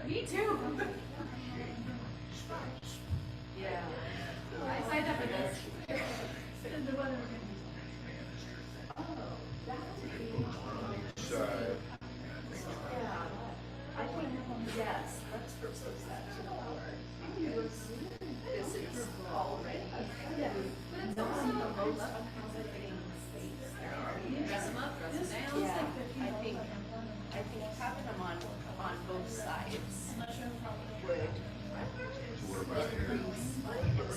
Me too. Yeah. I signed up for this. I think, yes, let's propose that to the board. This is already. But knowing the most accommodating space there are. Dress them up, dress them down. Yeah, I think having them on both sides would.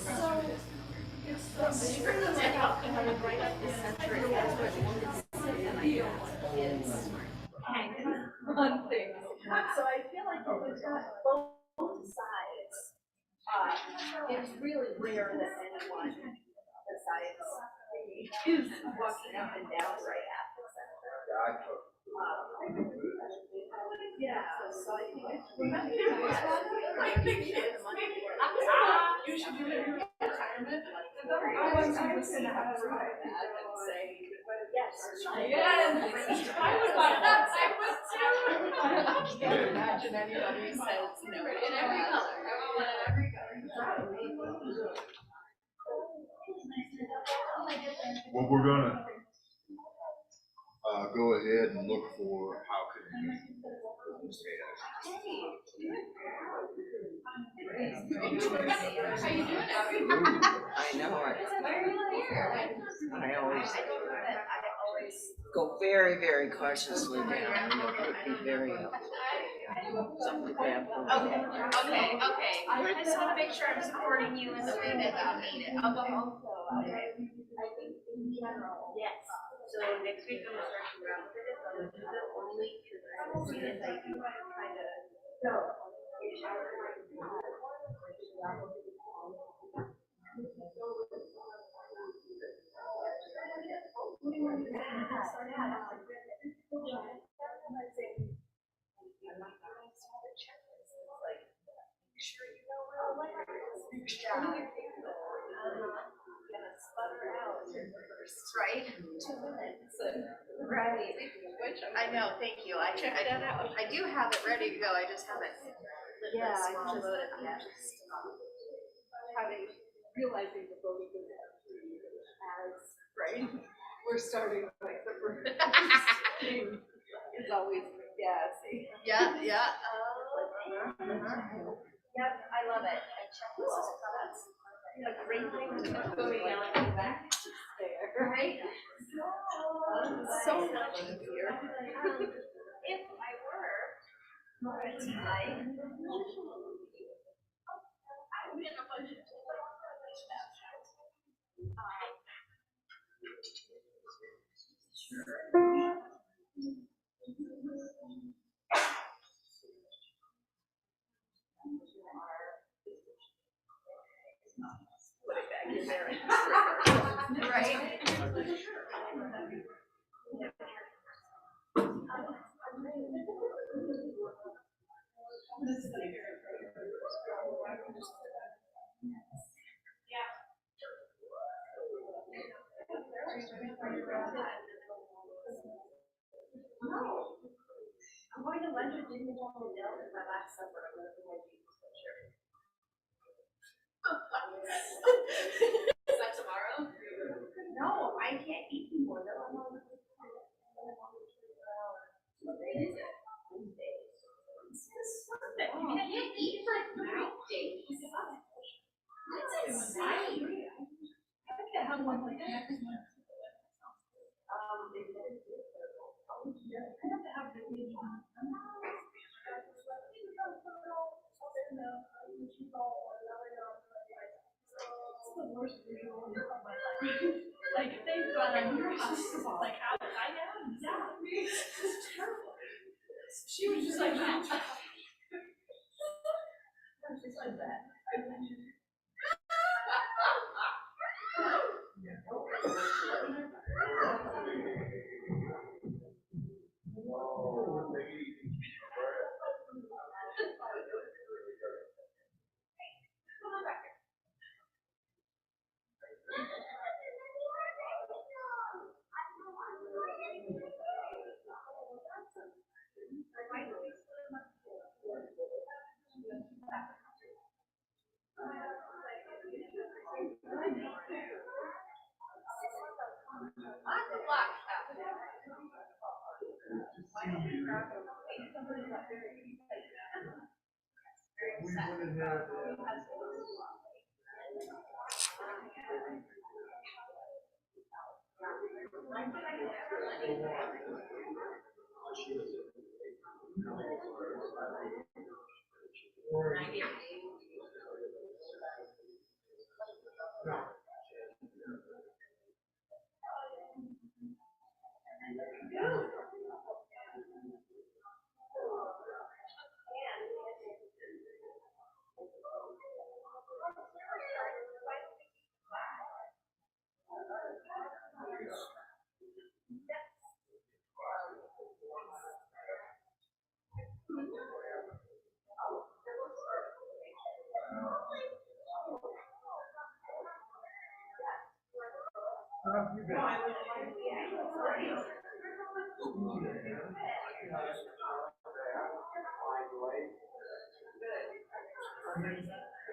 So, right up the center, that's what is one thing. So I feel like if it's got both sides, it's really rare that anyone besides is walking up and down right at the center. Yeah, so I think it's. You should do it in retirement. I was gonna have to write that and say, yes. I would like that. I would too. I can't imagine anybody says no. In every color. I want it in every color. Well, we're gonna go ahead and look for how can we How you doing? I know it. I always go very, very cautiously down, and it would be very something bad. Okay. I just want to make sure I'm supporting you in the way that you need it. Alcohol. I think in general, yes. So next week I'm gonna start to round with it, but this is the only students I do kind of go. Right? 2 minutes. Right. I know, thank you. I do have it ready to go. I just haven't. Yeah, Small loaded yet. Realizing the voting as, right? We're starting like the first thing is always, yeah, see. Yeah. Yep, I love it. I check this that's a great thing to voting on back there, right? So much easier. If I were, I would be in a budget. Right? I'm going to lunch with Jimmy John Dell in my last supper. I'm going to put my Jesus picture. Is that tomorrow? No, I can't eat anymore. No, I'm on. What day is it? Wednesday. I mean, I can't eat for 3 days. That's insane. I could have one like next month. I have to have the meeting. the worst visual in my life. Like, thank God I'm here. Like, how did I get him? Yeah, it's terrible. She was just like, she's like that.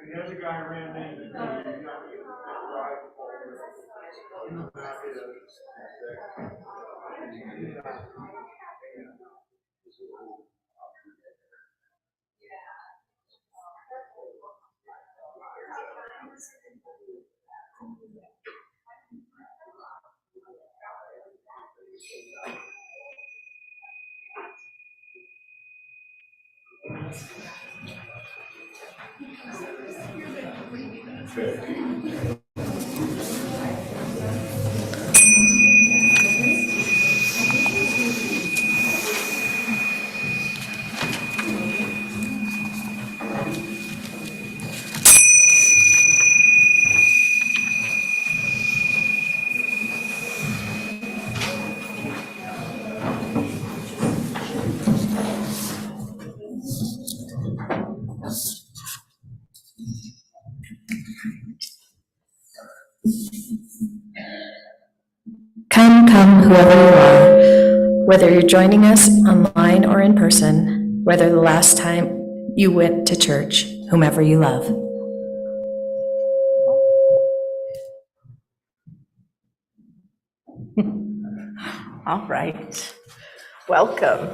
The other guy ran in. Come, whoever you are, whether you're joining us online or in person, whether the last time you went to church, whomever you love. All right. Welcome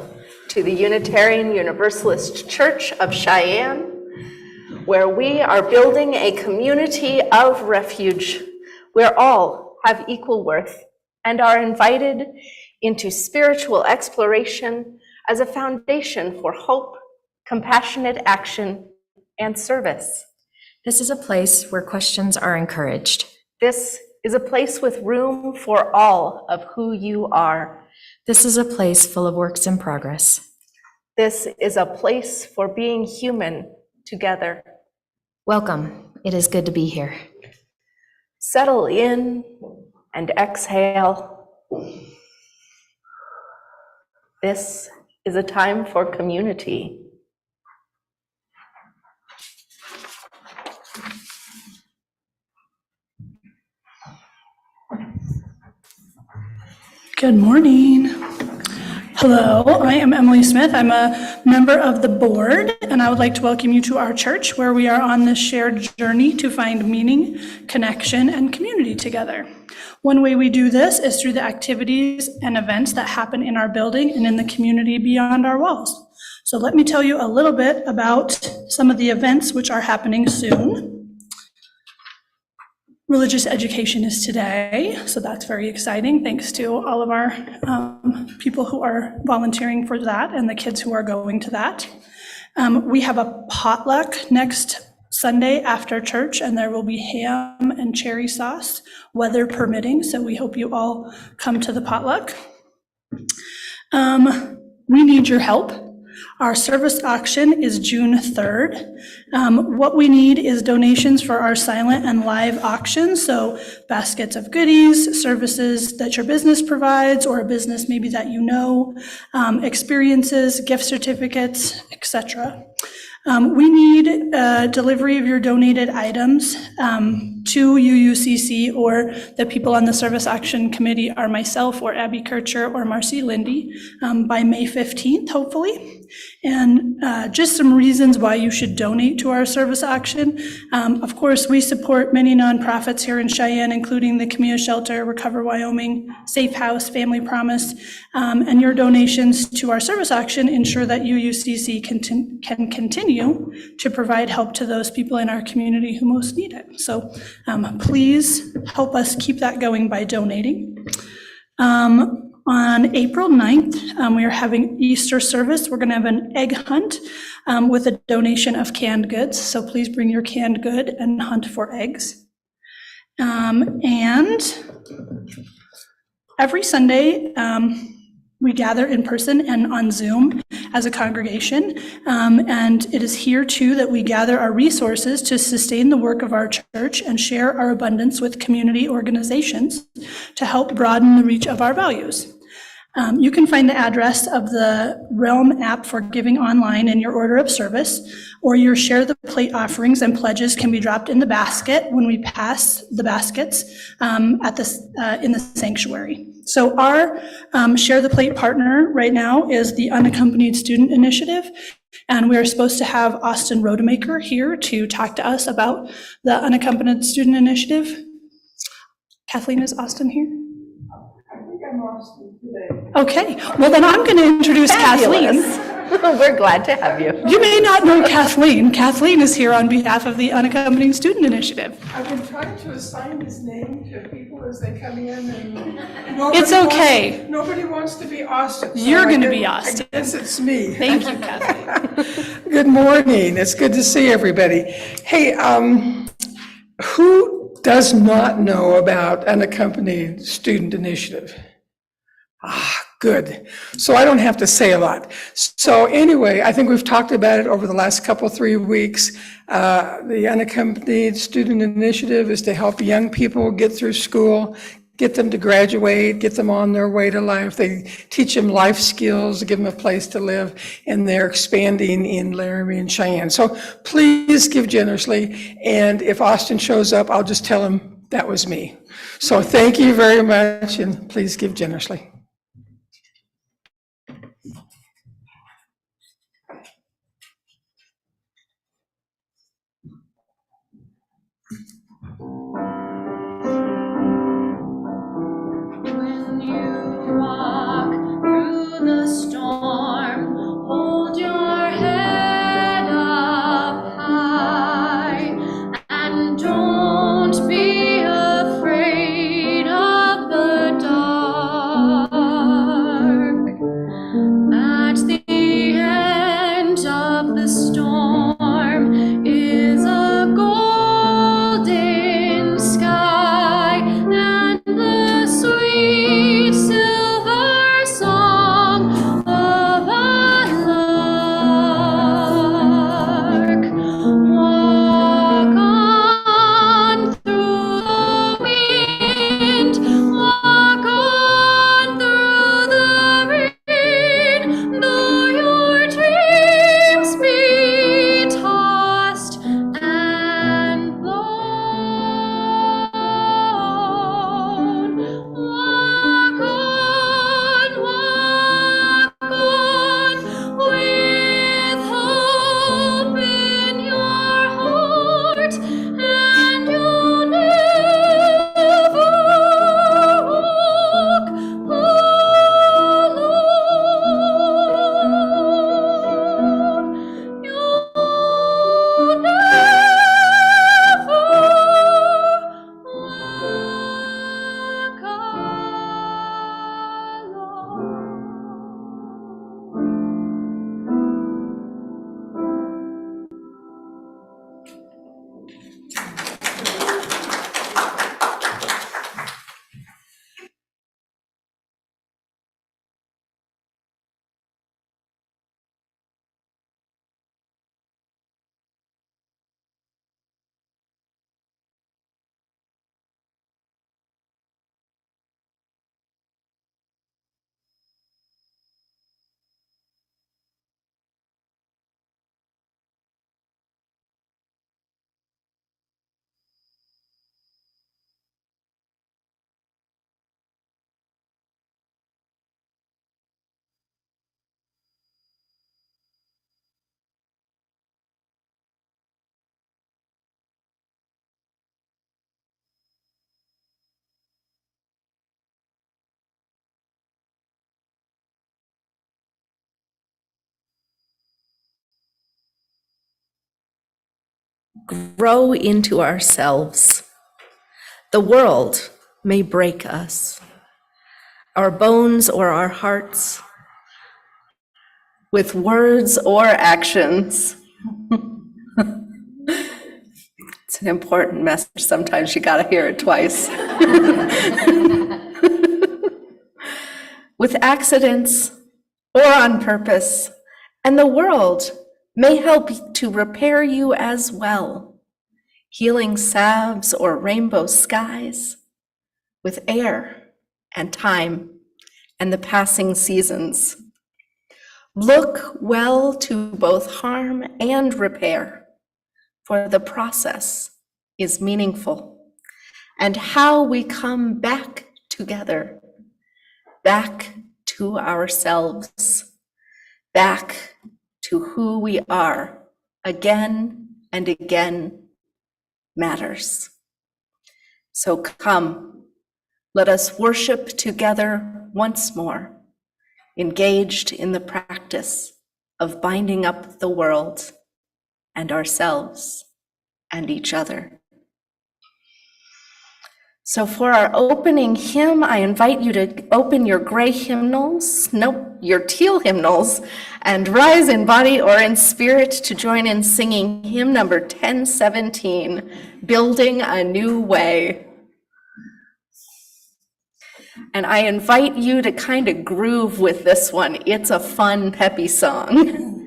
to the Unitarian Universalist Church of Cheyenne, where we are building a community of refuge where all have equal worth and are invited into spiritual exploration as a foundation for hope, compassionate action, and service. This is a place where questions are encouraged. This is a place with room for all of who you are. This is a place full of works in progress. This is a place for being human together. Welcome. It is good to be here. Settle in and exhale. This is a time for community. Good morning. Hello, I am Emily Smith. I'm a member of the board, and I would like to welcome you to our church, where we are on this shared journey to find meaning, connection, and community together. One way we do this is through the activities and events that happen in our building and in the community beyond our walls. So let me tell you a little bit about some of the events which are happening soon. Religious education is today, so that's very exciting. Thanks to all of our people who are volunteering for that and the kids who are going to that. We have a potluck next Sunday after church, and there will be ham and cherry sauce, weather permitting, so we hope you all come to the potluck. We need your help. Our service auction is June 3rd. What we need is donations for our silent and live auctions, so baskets of goodies, services that your business provides, or a business maybe that you know, experiences, gift certificates, etc. We need delivery of your donated items to UUCC, or the people on the Service Action Committee are myself or Abby Kircher or Marcy Lindy by May 15th, hopefully. And just some reasons why you should donate to our service auction. Of course, we support many nonprofits here in Cheyenne, including the Camilla Shelter, Recover Wyoming, Safe House, Family Promise, and your donations to our service auction ensure that UUCC can continue to provide help to those people in our community who most need it. So please help us keep that going by donating. On April 9th, we are having Easter service. We're going to have an egg hunt with a donation of canned goods. So please bring your canned good and hunt for eggs. And every Sunday, we gather in person and on Zoom as a congregation. And it is here too that we gather our resources to sustain the work of our church and share our abundance with community organizations to help broaden the reach of our values. You can find the address of the Realm app for giving online in your order of service, or your Share the Plate offerings and pledges can be dropped in the basket when we pass the baskets in the sanctuary. So our Share the Plate partner right now is the Unaccompanied Student Initiative, and we are supposed to have Austin Rodemaker here to talk to us about the Unaccompanied Student Initiative. Kathleen, is Austin here? Okay, well then I'm going to introduce Kathleen. We're glad to have you. You may not know Kathleen. Kathleen is here on behalf of the Unaccompanied Student Initiative. I've been trying to assign his name to people as they come in, and It's okay. Nobody wants to be Austin. so You're I gonna guess- be Austin. I guess it's me. Thank you, Kathleen. Good morning. It's good to see everybody. Hey, who does not know about Unaccompanied Student Initiative? Good. So I don't have to say a lot. So anyway, I think we've talked about it over the last 3 weeks. The Unaccompanied Student Initiative is to help young people get through school, get them to graduate, get them on their way to life. They teach them life skills, give them a place to live, and they're expanding in Laramie and Cheyenne. So please give generously. And if Austin shows up, I'll just tell him that was me. So thank you very much, and please give generously. When you walk through the storm, hold your head up high, and don't be afraid of the dark. grow into ourselves. The world may break us, our bones or our hearts, with words or actions. It's an important message. Sometimes you gotta hear it twice. With accidents or on purpose, and the world may help to repair you as well. Healing salves or rainbow skies, with air and time and the passing seasons. Look well to both harm and repair, for the process is meaningful, and how we come back together, back to ourselves, back to who we are again and again matters. So come, let us worship together once more, engaged in the practice of binding up the world and ourselves and each other. So for our opening hymn, I invite you to open your gray hymnals, your teal hymnals, and rise in body or in spirit to join in singing hymn number 1017, Building a New Way. And I invite you to kind of groove with this one. It's a fun, peppy song.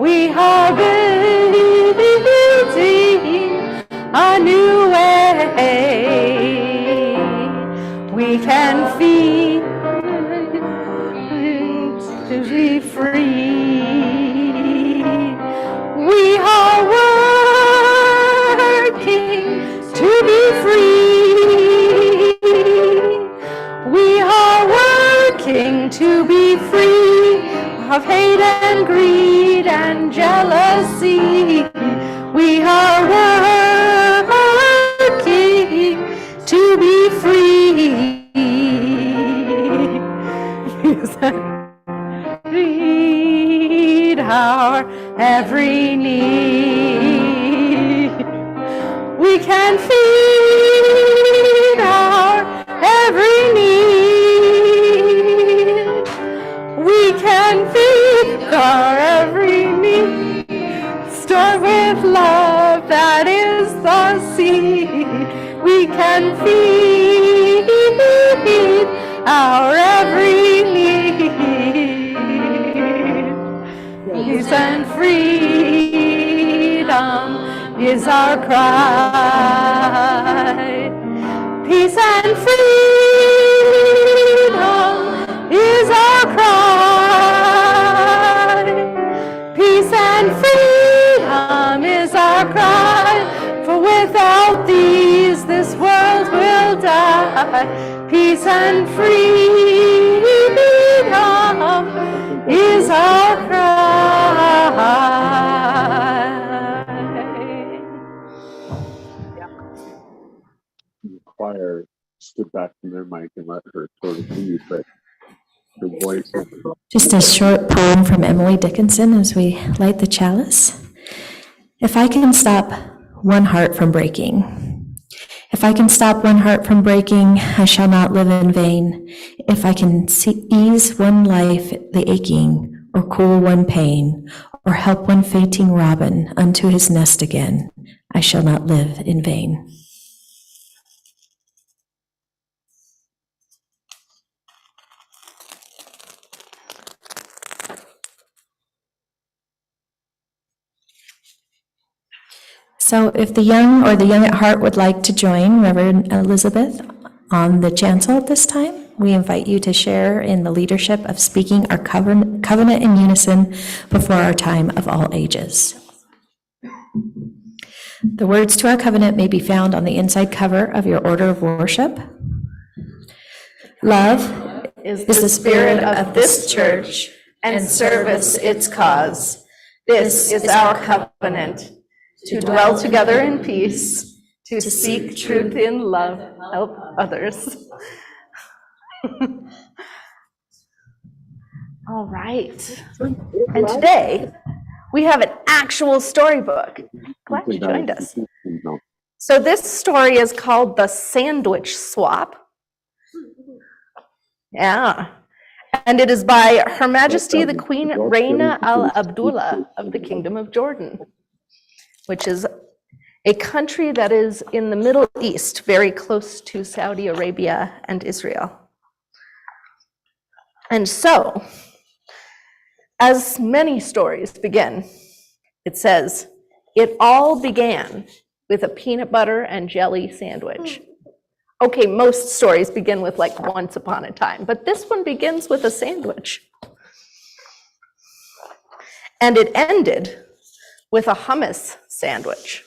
We are building a new way. We can feel to be free. We are working to be free. We are working to be free of hate and greed and jealousy. We are working to be free. Meet our every need. We can feed our every need. We can feed our every need. Start with love, that is the seed. We can feed our every need. Peace and freedom is our cry. Peace and freedom is our cry. Peace and freedom is our cry. For without these, this world will die. Peace and freedom is our cry. The choir stood back from their mic and let her sort of lead, but her voice. Just a short poem from Emily Dickinson as we light the chalice. If I can stop one heart from breaking, if I can stop one heart from breaking, I shall not live in vain. If I can ease one life the aching, or cool one pain, or help one fainting robin unto his nest again, I shall not live in vain. So if the young or the young at heart would like to join Reverend Elizabeth on the chancel at this time, we invite you to share in the leadership of speaking our covenant in unison before our time of all ages. The words to our covenant may be found on the inside cover of your order of worship. Love Is the spirit of this church, and service its cause. This is our covenant, to dwell together in peace, to seek truth in love, help others. All right. And today, we have an actual storybook. Glad you joined us. So this story is called The Sandwich Swap. Yeah. And it is by Her Majesty the Queen Reina Al Abdullah of the Kingdom of Jordan, which is a country that is in the Middle East, very close to Saudi Arabia and Israel. And so, as many stories begin, it says, it all began with a peanut butter and jelly sandwich. Okay, most stories begin with like once upon a time, but this one begins with a sandwich. And it ended with a hummus sandwich.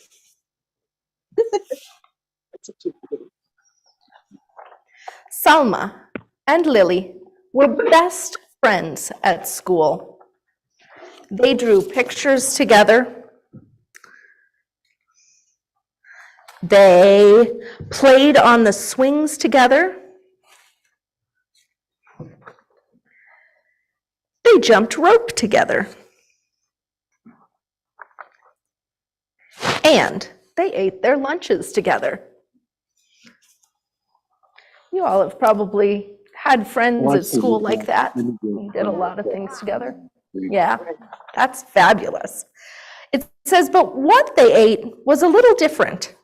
Salma and Lily were best friends at school. They drew pictures together. They played on the swings together. They jumped rope together. And they ate their lunches together. You all have probably had friends at school like that. You did a lot of things together. Yeah, that's fabulous. It says, but what they ate was a little different.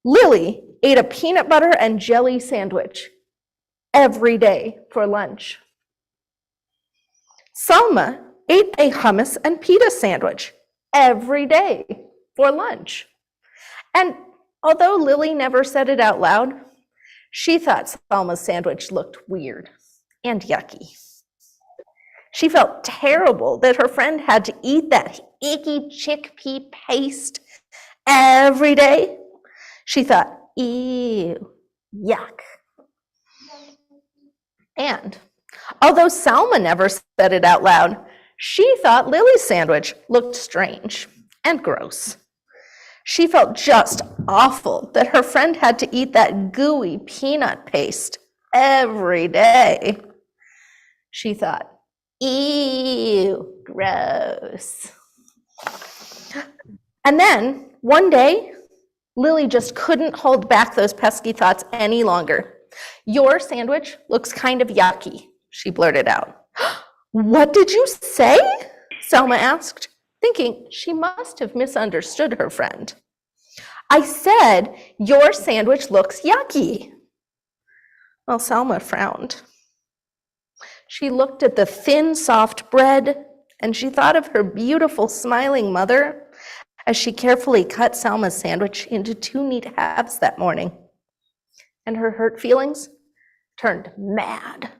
Lily ate a peanut butter and jelly sandwich every day for lunch. Salma ate a hummus and pita sandwich every day for lunch. And although Lily never said it out loud, she thought Salma's sandwich looked weird and yucky. She felt terrible that her friend had to eat that icky chickpea paste every day. She thought, ew, yuck. And although Salma never said it out loud, she thought Lily's sandwich looked strange and gross. She felt just awful that her friend had to eat that gooey peanut paste every day. She thought, ew, gross. And then one day, Lily just couldn't hold back those pesky thoughts any longer. Your sandwich looks kind of yucky, she blurted out. What did you say? Salma asked, thinking she must have misunderstood her friend. I said, your sandwich looks yucky. Well, Salma frowned. She looked at the thin, soft bread, and she thought of her beautiful, smiling mother as she carefully cut Salma's sandwich into 2 neat halves that morning. And her hurt feelings turned mad.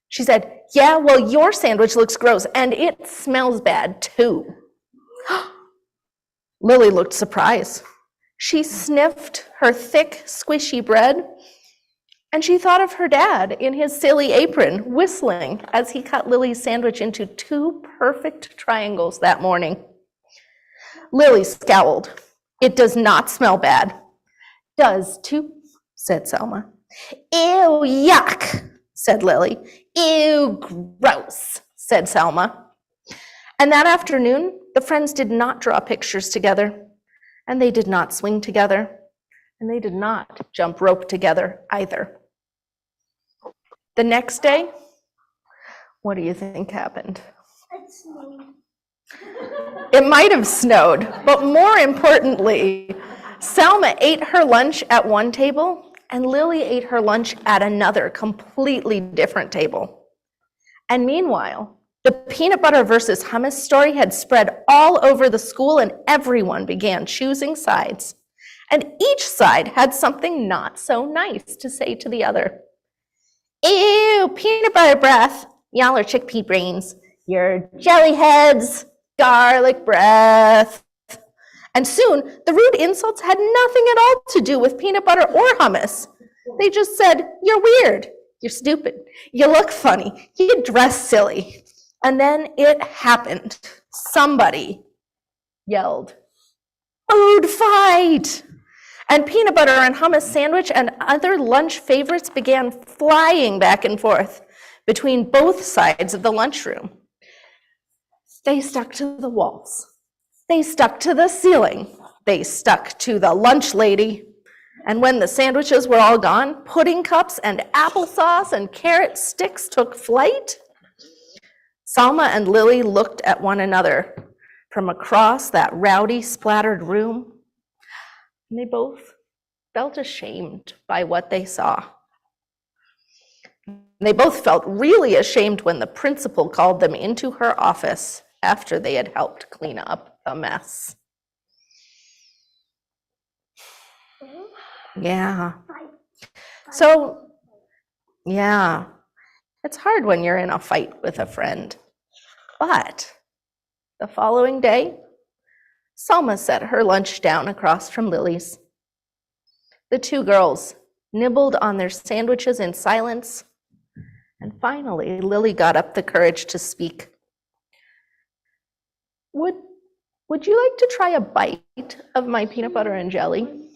She said, yeah, well, your sandwich looks gross, and it smells bad, too. Lily looked surprised. She sniffed her thick, squishy bread, and she thought of her dad in his silly apron, whistling as he cut Lily's sandwich into 2 perfect triangles that morning. Lily scowled. It does not smell bad. Does too, said Salma. Ew, yuck, said Lily. Ew, gross, said Salma. And that afternoon, the friends did not draw pictures together, and they did not swing together, and they did not jump rope together either. The next day, what do you think happened? It might have snowed, but more importantly, Salma ate her lunch at one table, and Lily ate her lunch at another, completely different table. And meanwhile, the peanut butter versus hummus story had spread all over the school, and everyone began choosing sides. And each side had something not so nice to say to the other. Ew, peanut butter breath. Y'all are chickpea brains. You're jelly heads. Garlic breath. And soon, the rude insults had nothing at all to do with peanut butter or hummus. They just said, "You're weird, you're stupid, you look funny, you dress silly." And then it happened. Somebody yelled, "Food fight!" And peanut butter and hummus sandwich and other lunch favorites began flying back and forth between both sides of the lunchroom. They stuck to the walls. They stuck to the ceiling. They stuck to the lunch lady. And when the sandwiches were all gone, pudding cups and applesauce and carrot sticks took flight. Salma and Lily looked at one another from across that rowdy, splattered room, and they both felt ashamed by what they saw. They both felt really ashamed when the principal called them into her office after they had helped clean up the mess. Yeah. So, yeah, it's hard when you're in a fight with a friend. But the following day, Salma set her lunch down across from Lily's. The two girls nibbled on their sandwiches in silence, and finally, Lily got up the courage to speak. Would you like to try a bite of my peanut butter and jelly?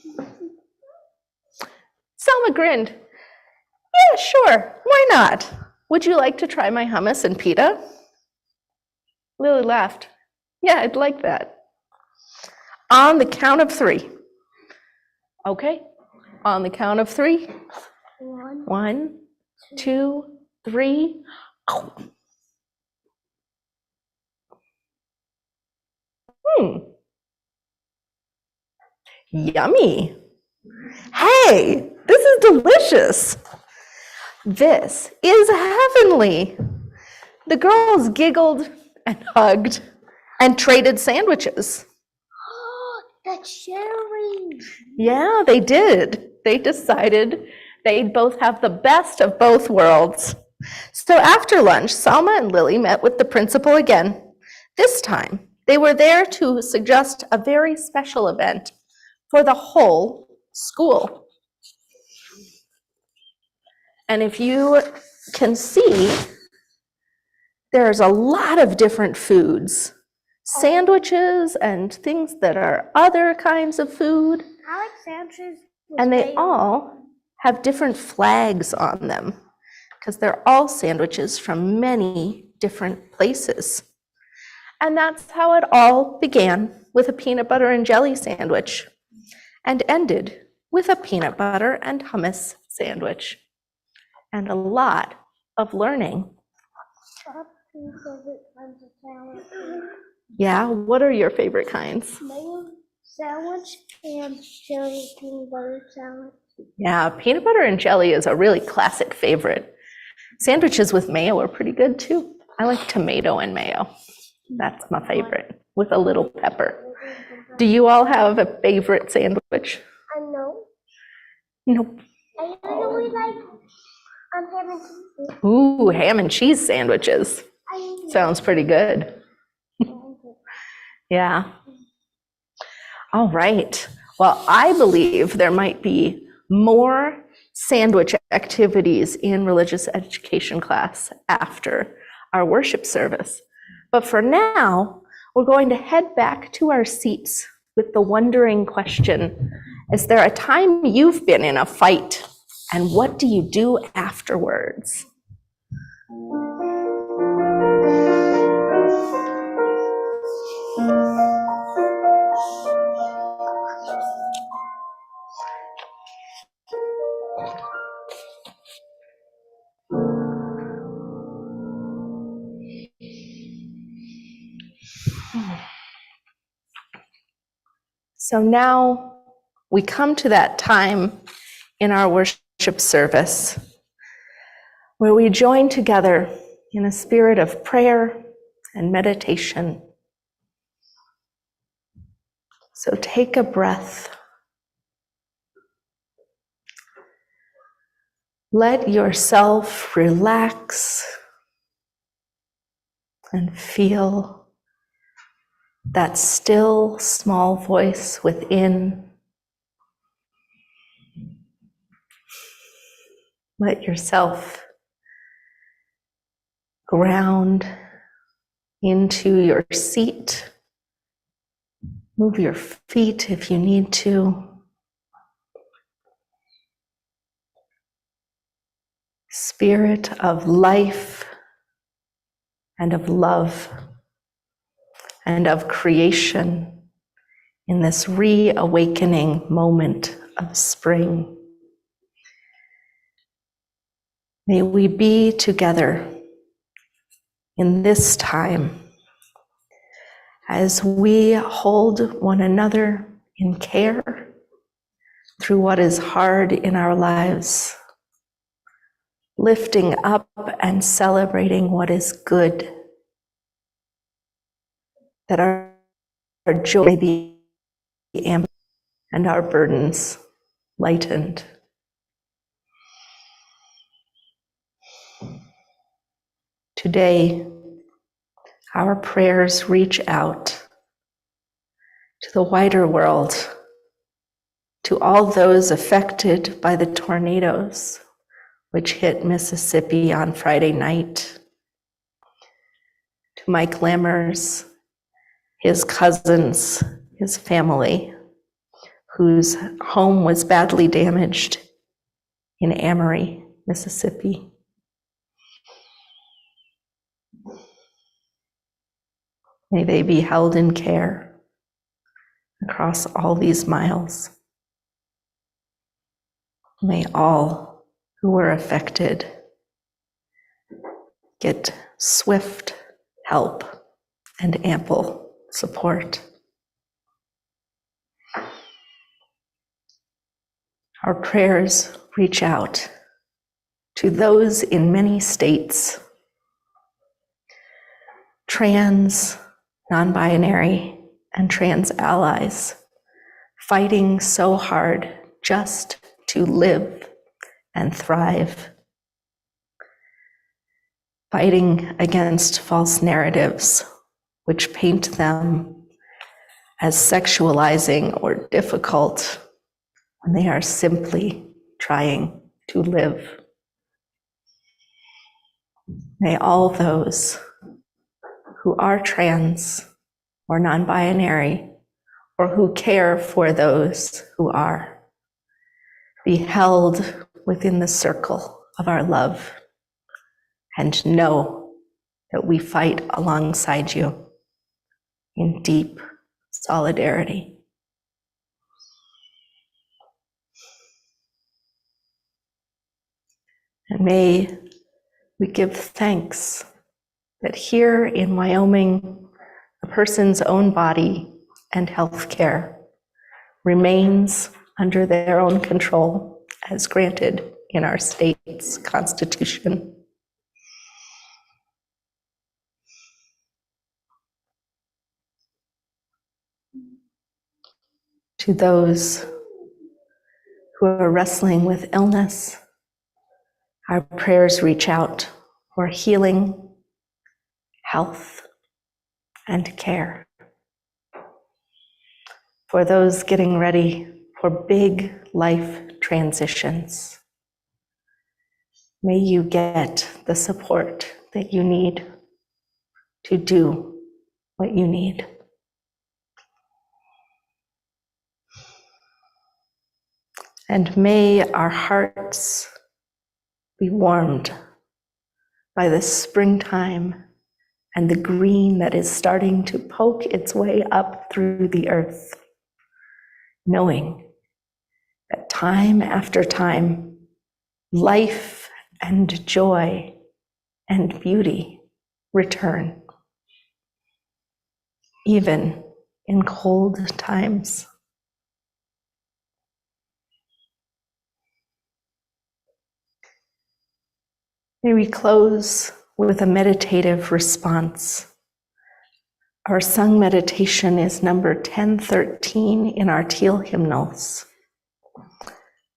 Salma grinned. Yeah, sure, why not? Would you like to try my hummus and pita? Lily laughed. Yeah, I'd like that. On the count of three. Okay, on the count of three. 1, 2, 3. Yummy. Hey, this is delicious. This is heavenly. The girls giggled and hugged and traded sandwiches. That's sharing. Yeah, they did. They decided they'd both have the best of both worlds. So after lunch, Salma and Lily met with the principal again. This time, they were there to suggest a very special event for the whole school. And if you can see, there's a lot of different foods, sandwiches and things that are other kinds of food. I like sandwiches. And they all have different flags on them because they're all sandwiches from many different places. And that's how it all began, with a peanut butter and jelly sandwich, and ended with a peanut butter and hummus sandwich, and a lot of learning. Yeah, what are your favorite kinds? Mayo sandwich and jelly peanut butter sandwich. Yeah, peanut butter and jelly is a really classic favorite. Sandwiches with mayo are pretty good too. I like tomato and mayo. That's my favorite, with a little pepper. Do you all have a favorite sandwich? I know. Nope. I usually like ham and cheese. Ooh, ham and cheese sandwiches. Sounds pretty good. Yeah. All right. Well, I believe there might be more sandwich activities in religious education class after our worship service. But for now, we're going to head back to our seats with the wondering question, is there a time you've been in a fight, and what do you do afterwards? So now we come to that time in our worship service where we join together in a spirit of prayer and meditation. So take a breath. Let yourself relax and feel that still small voice within. Let yourself ground into your seat. Move your feet if you need to. Spirit of life and of love and of creation in this reawakening moment of spring. May we be together in this time as we hold one another in care through what is hard in our lives, lifting up and celebrating what is good, that our joy may be amplified and our burdens lightened. Today, our prayers reach out to the wider world, to all those affected by the tornadoes which hit Mississippi on Friday night, to Mike Lammers, his cousins, his family, whose home was badly damaged in Amory, Mississippi. May they be held in care across all these miles. May all who were affected get swift help and ample support. Our prayers reach out to those in many states, trans, non-binary, and trans allies, fighting so hard just to live and thrive, fighting against false narratives which paint them as sexualizing or difficult when they are simply trying to live. May all those who are trans or non-binary or who care for those who are be held within the circle of our love and know that we fight alongside you in deep solidarity. And may we give thanks that here in Wyoming, a person's own body and health care remains under their own control as granted in our state's constitution. To those who are wrestling with illness, our prayers reach out for healing, health, and care. For those getting ready for big life transitions, may you get the support that you need to do what you need. And may our hearts be warmed by the springtime and the green that is starting to poke its way up through the earth, knowing that time after time, life and joy and beauty return, even in cold times. May we close with a meditative response. Our sung meditation is number 1013 in our teal hymnals.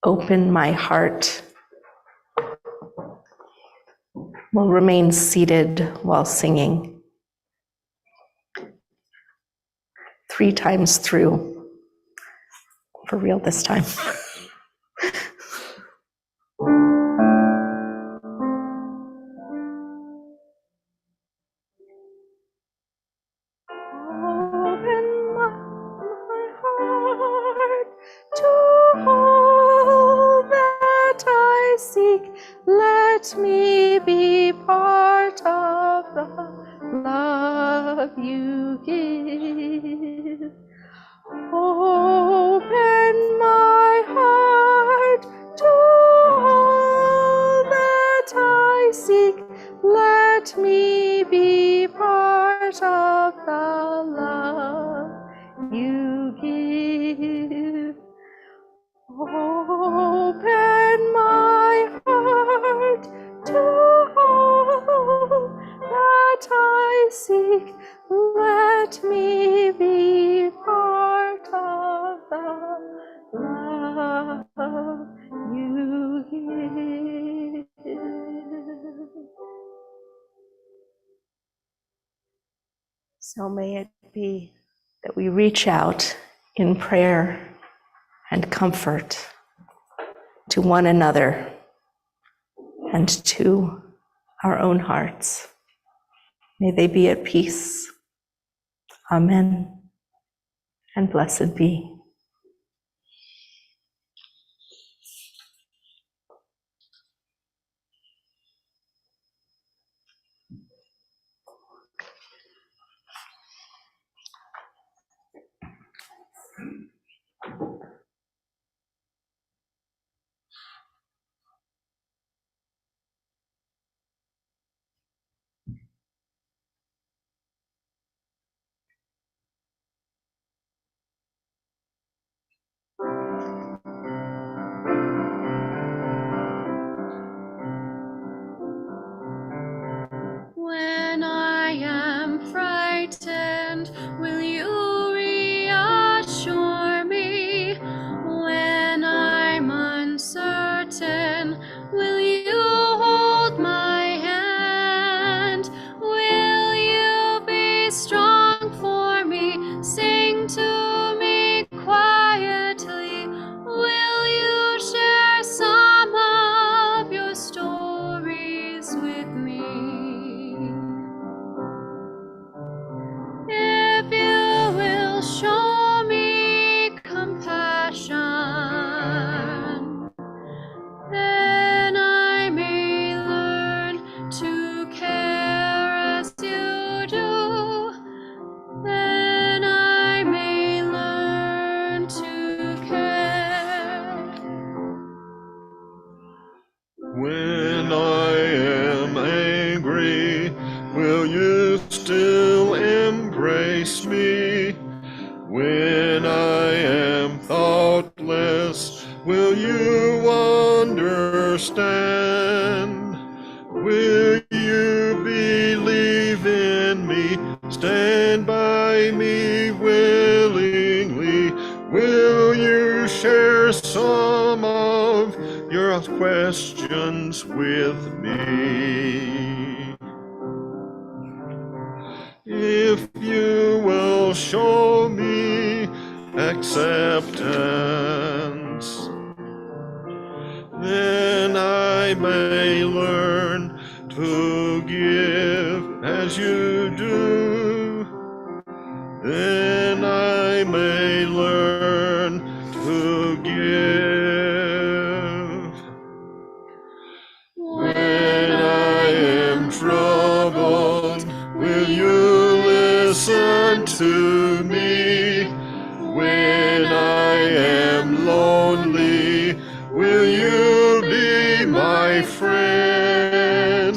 Open my heart. We'll remain seated while singing. 3 times through. For real this time. Open my heart to all that I seek. Let me be part of the love you give. Open my heart to all that I seek. Let me be part of the love you give. Open my heart to all that I seek. Let me be part of the love you give. So may it be that we reach out in prayer and comfort to one another and to our own hearts. May they be at peace. Amen. And blessed be. When I am frightened, will you reassure me? When I'm uncertain, will you hold my hand? Will you be strong for me? Sing to me quietly. Will you share some of your stories with me? If you will show me compassion, then I may learn to care as you do. Then I may learn to care. When I am angry, will you still embrace me? When I am thoughtless, will you understand? Will you believe in me? Stand by me willingly. Will you share some of your questions with me? If you will show me acceptance, then I may learn to give as you do. Then I may learn to give. When I am troubled, will you listen to me? When I am lonely, will you be my friend?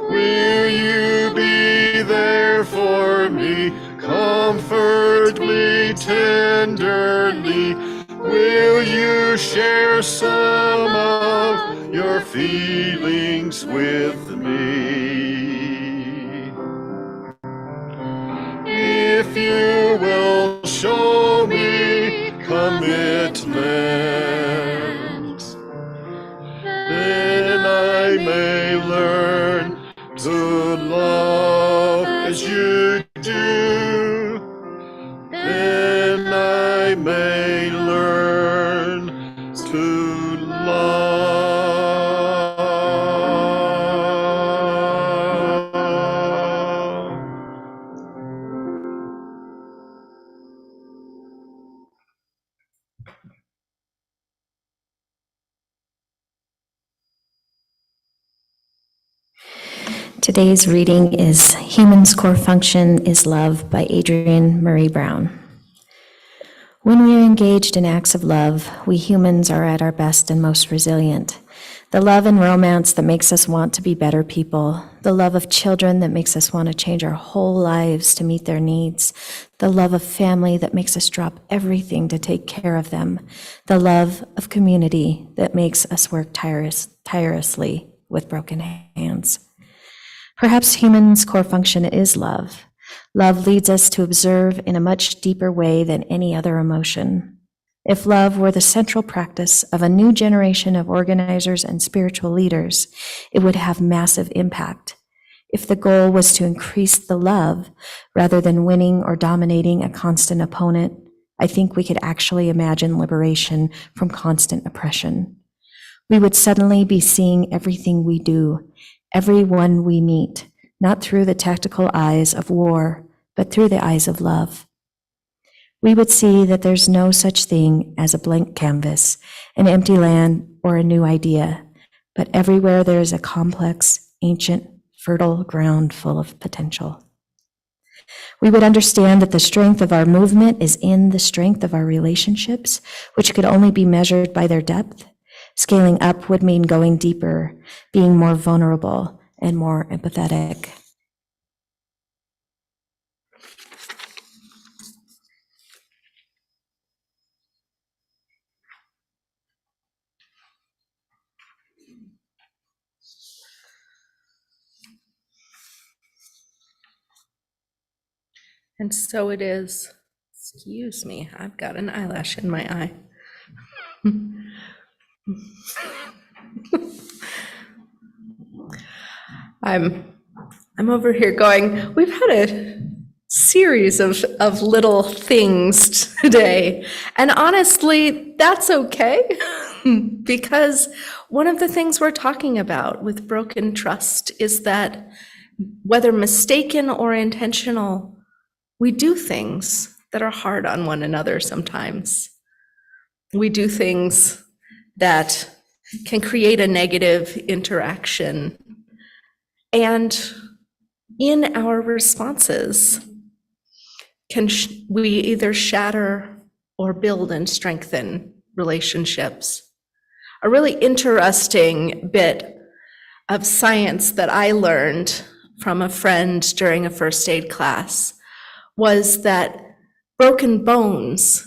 Will you be there for me? Comfort me tenderly. Will you share some of your feelings with me? If you will show me commitment, then I may learn to love as you do. Then Today's reading is Human's Core Function is Love by Adrienne Marie Brown. When we are engaged in acts of love, we humans are at our best and most resilient. The love and romance that makes us want to be better people, the love of children that makes us want to change our whole lives to meet their needs, the love of family that makes us drop everything to take care of them, the love of community that makes us work tirelessly with broken hands. Perhaps human's core function is love. Love leads us to observe in a much deeper way than any other emotion. If love were the central practice of a new generation of organizers and spiritual leaders, it would have massive impact. If the goal was to increase the love rather than winning or dominating a constant opponent, I think we could actually imagine liberation from constant oppression. We would suddenly be seeing everything we do, everyone we meet, not through the tactical eyes of war, but through the eyes of love. We would see that there's no such thing as a blank canvas, an empty land, or a new idea, but everywhere there is a complex, ancient, fertile ground full of potential. We would understand that the strength of our movement is in the strength of our relationships, which could only be measured by their depth. Scaling up would mean going deeper, being more vulnerable, and more empathetic. And so it is. Excuse me, I've got an eyelash in my eye. I'm over here going, we've had a series of little things today. And honestly, that's okay. Because one of the things we're talking about with broken trust is that whether mistaken or intentional, we do things that are hard on one another sometimes. We do things that can create a negative interaction. And in our responses, we either shatter or build and strengthen relationships. A really interesting bit of science that I learned from a friend during a first aid class was that broken bones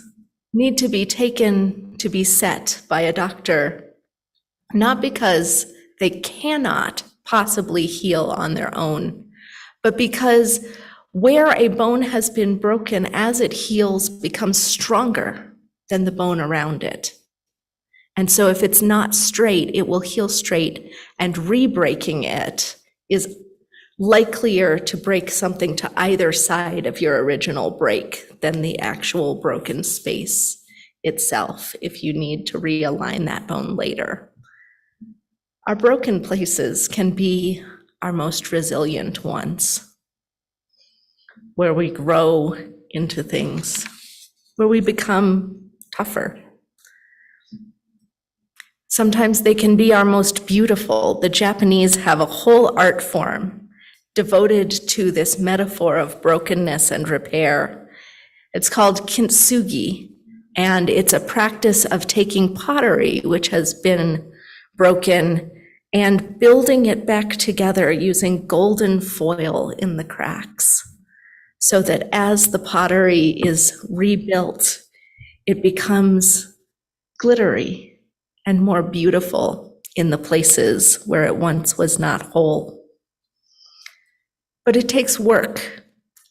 need to be taken to be set by a doctor, not because they cannot possibly heal on their own, but because where a bone has been broken, as it heals, becomes stronger than the bone around it. And so if it's not straight, it will heal straight, and re-breaking it is likelier to break something to either side of your original break than the actual broken space itself, if you need to realign that bone later. Our broken places can be our most resilient ones, where we grow into things, where we become tougher. Sometimes they can be our most beautiful. The Japanese have a whole art form devoted to this metaphor of brokenness and repair. It's called kintsugi, and it's a practice of taking pottery, which has been broken, and building it back together using golden foil in the cracks, so that as the pottery is rebuilt, it becomes glittery and more beautiful in the places where it once was not whole. But it takes work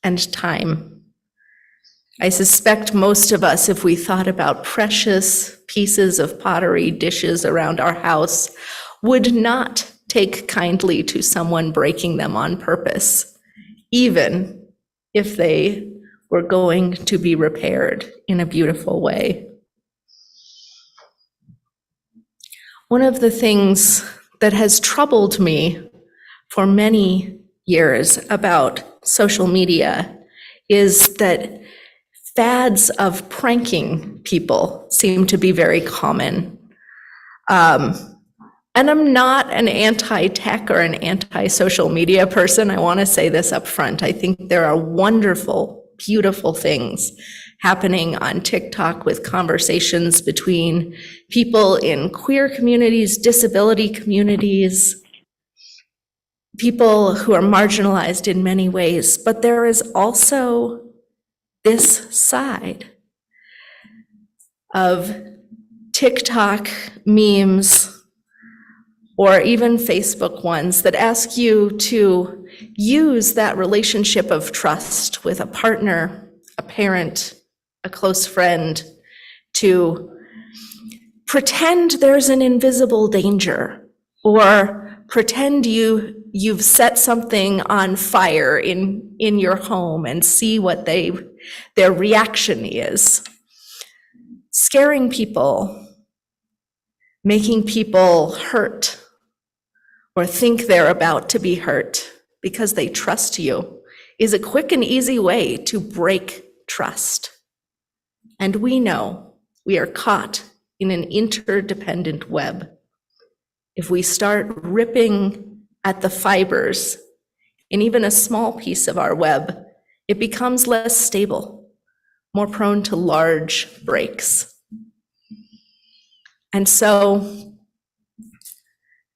and time. I suspect most of us, if we thought about precious pieces of pottery, dishes around our house, would not take kindly to someone breaking them on purpose, even if they were going to be repaired in a beautiful way. One of the things that has troubled me for many years about social media is that fads of pranking people seem to be very common. And I'm not an anti-tech or an anti-social media person. I want to say this up front. I think there are wonderful, beautiful things happening on TikTok with conversations between people in queer communities, disability communities, people who are marginalized in many ways. But there is also this side of TikTok memes or even Facebook ones that ask you to use that relationship of trust with a partner, a parent, a close friend, to pretend there's an invisible danger, or pretend you've set something on fire in your home and see what their reaction is. Scaring people, making people hurt or think they're about to be hurt because they trust you is a quick and easy way to break trust. And we know we are caught in an interdependent web. If we start ripping at the fibers in even a small piece of our web, it becomes less stable, more prone to large breaks. And so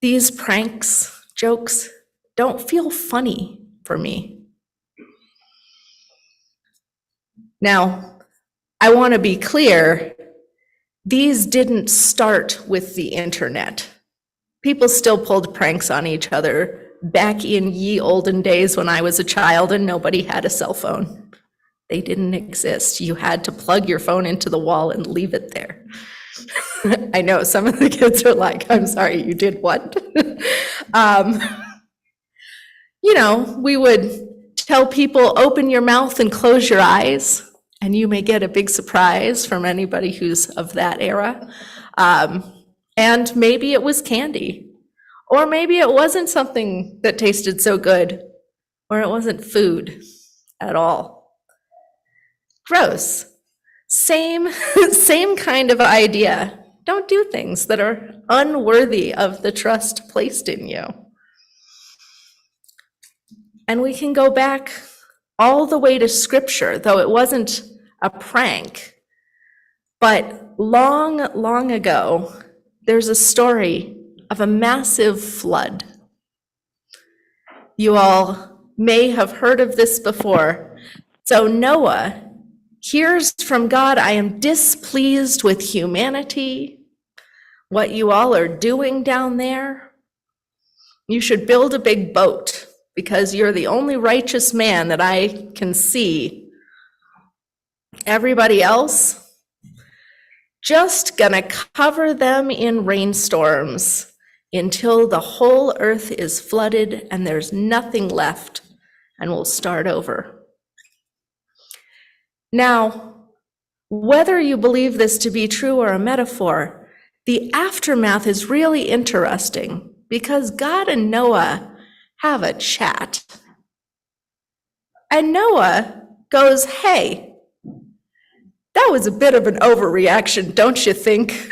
these pranks, jokes, don't feel funny for me. Now, I want to be clear, these didn't start with the internet. People still pulled pranks on each other back in ye olden days when I was a child and nobody had a cell phone. They didn't exist. You had to plug your phone into the wall and leave it there. I know some of the kids are like, I'm sorry, you did what? We would tell people, open your mouth and close your eyes, and you may get a big surprise from anybody who's of that era. And maybe it was candy, or maybe it wasn't something that tasted so good, or it wasn't food at all. Gross. Same kind of idea. Don't do things that are unworthy of the trust placed in you. And we can go back all the way to Scripture, though it wasn't a prank. But long, long ago, there's a story of a massive flood. You all may have heard of this before. So Noah hears from God, I am displeased with humanity, what you all are doing down there. You should build a big boat because you're the only righteous man that I can see. Everybody else, just gonna cover them in rainstorms until the whole earth is flooded and there's nothing left, and we'll start over. Now, whether you believe this to be true or a metaphor, the aftermath is really interesting because God and Noah have a chat. And Noah goes, hey, that was a bit of an overreaction, don't you think?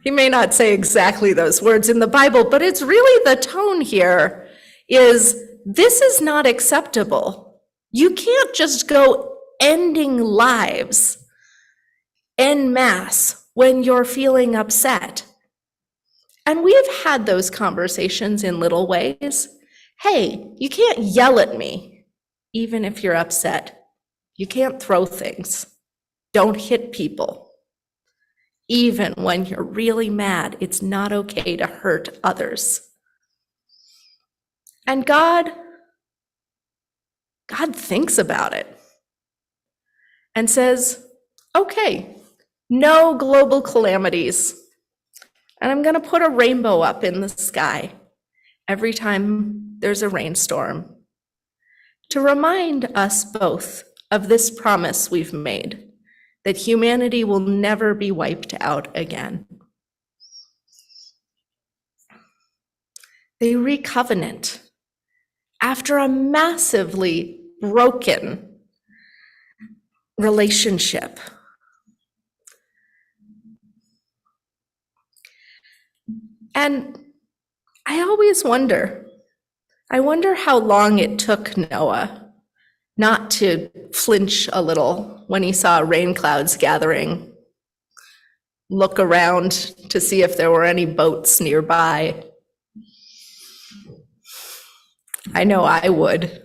He may not say exactly those words in the Bible, but it's really the tone here is, this is not acceptable. You can't just go ending lives en masse when you're feeling upset. And we've had those conversations in little ways. Hey, you can't yell at me, even if you're upset. You can't throw things. Don't hit people. Even when you're really mad, it's not okay to hurt others. And God thinks about it and says, okay, no global calamities. And I'm going to put a rainbow up in the sky every time there's a rainstorm to remind us both of this promise we've made, that humanity will never be wiped out again. They recovenant after a massively broken relationship. And I always wonder, how long it took Noah not to flinch a little when he saw rain clouds gathering, look around to see if there were any boats nearby. I know I would.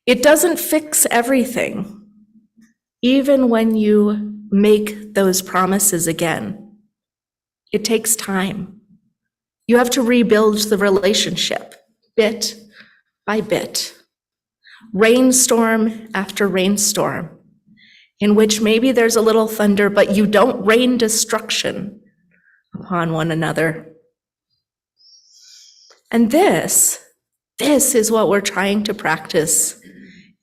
It doesn't fix everything, even when you make those promises again. It takes time. You have to rebuild the relationship bit by bit, rainstorm after rainstorm, in which maybe there's a little thunder, but you don't rain destruction upon one another. And this is what we're trying to practice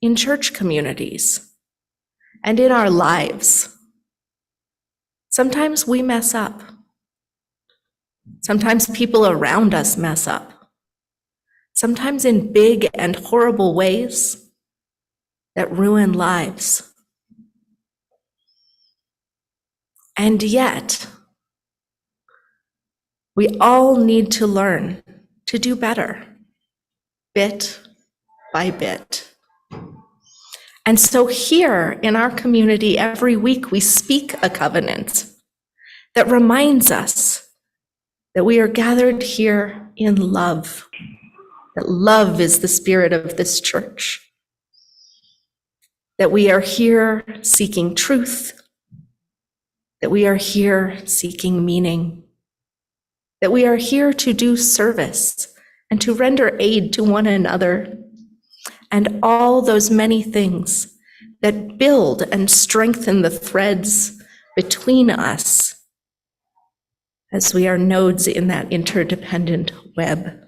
in church communities and in our lives. Sometimes we mess up. Sometimes people around us mess up. Sometimes in big and horrible ways that ruin lives. And yet, we all need to learn to do better, bit by bit. And so here in our community, every week we speak a covenant that reminds us that we are gathered here in love, that love is the spirit of this church, that we are here seeking truth, that we are here seeking meaning, that we are here to do service and to render aid to one another, and all those many things that build and strengthen the threads between us as we are nodes in that interdependent web.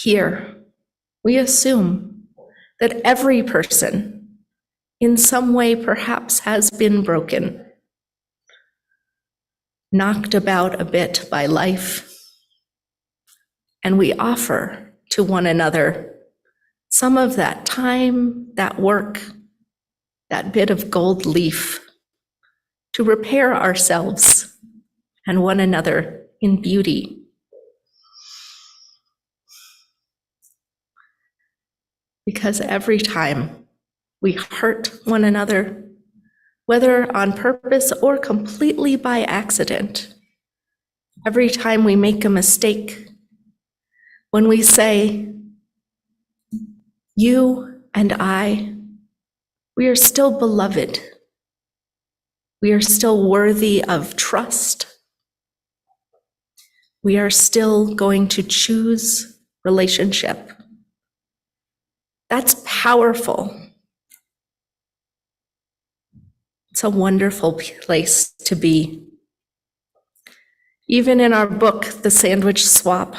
Here, we assume that every person in some way perhaps has been broken, knocked about a bit by life, and we offer to one another some of that time, that work, that bit of gold leaf to repair ourselves and one another in beauty. Because every time we hurt one another, whether on purpose or completely by accident, every time we make a mistake, when we say, you and I, we are still beloved. We are still worthy of trust. We are still going to choose relationship. That's powerful. It's a wonderful place to be. Even in our book, The Sandwich Swap,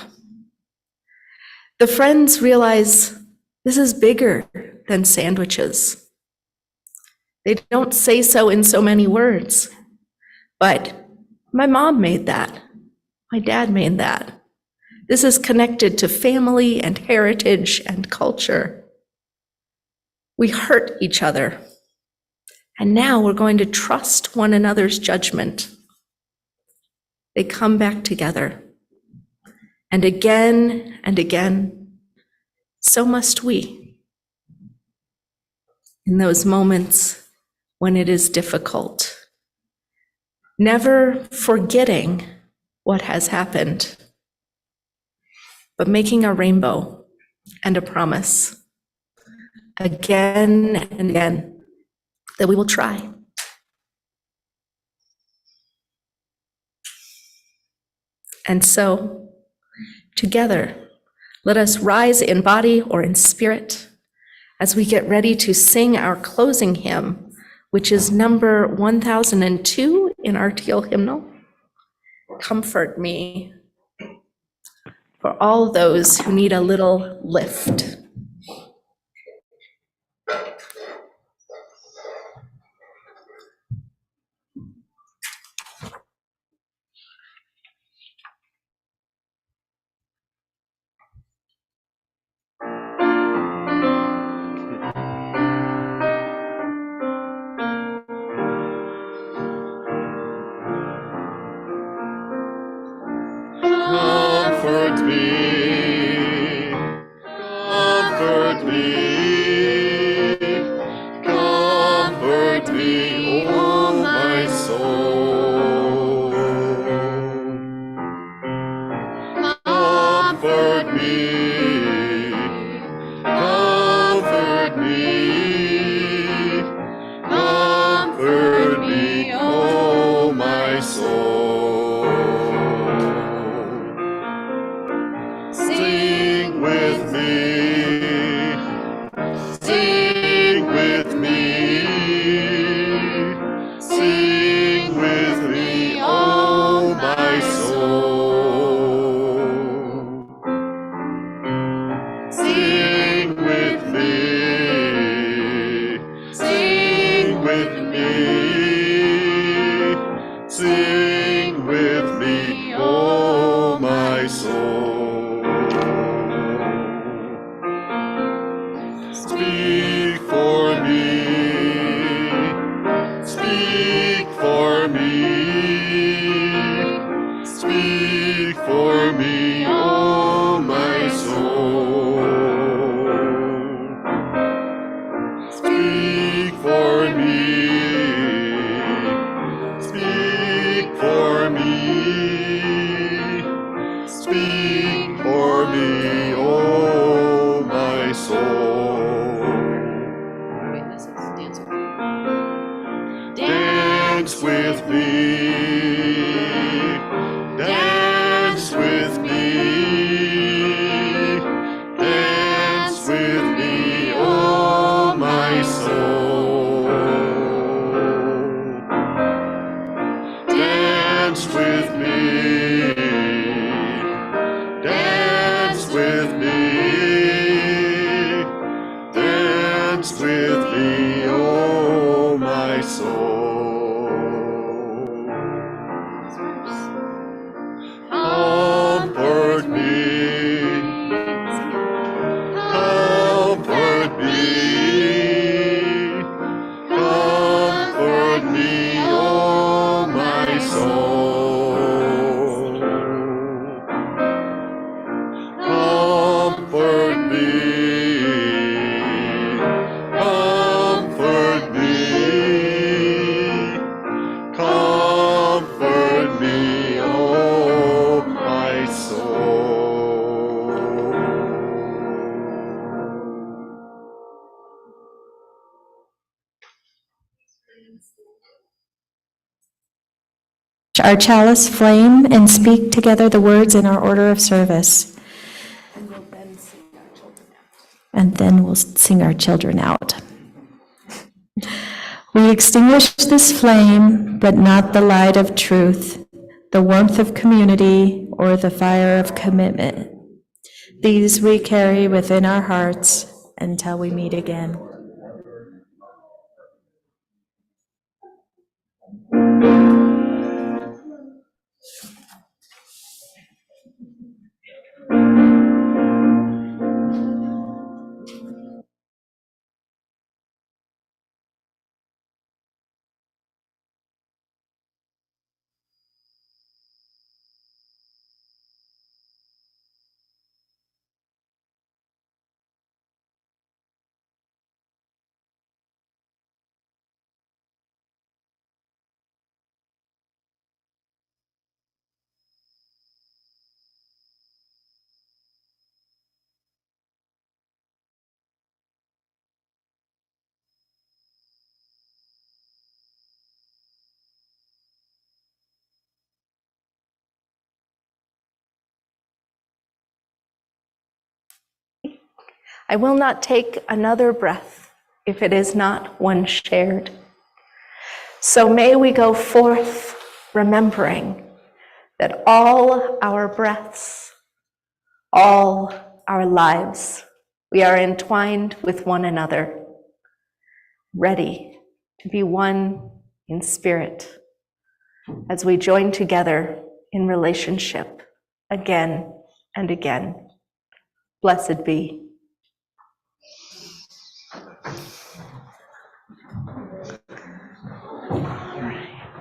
the friends realize this is bigger than sandwiches. They don't say so in so many words, but my mom made that. My dad made that. This is connected to family and heritage and culture. We hurt each other, and now we're going to trust one another's judgment. They come back together, and again, so must we. In those moments when it is difficult, never forgetting what has happened, but making a rainbow and a promise again and again that we will try. And so, together, let us rise in body or in spirit as we get ready to sing our closing hymn, which is number 1002 in our teal hymnal. Comfort me, for all those who need a little lift. Speak for me. Speak for me. Speak for me, oh my soul. Wait, this is dance. Dance with me. Dance with me. Dance with me, oh my soul. Dance with me. Dance with me. Dance with me, oh my soul. Comfort me. Comfort me. Comfort me, oh my soul. Comfort me. Comfort me. Comfort me, oh my soul. Our chalice flame and speak together the words in our order of service. And then we'll sing our children out. We extinguish this flame, but not the light of truth, the warmth of community, or the fire of commitment. These we carry within our hearts until we meet again. I will not take another breath if it is not one shared. So may we go forth remembering that all our breaths, all our lives, we are entwined with one another, ready to be one in spirit as we join together in relationship again and again. Blessed be. All right.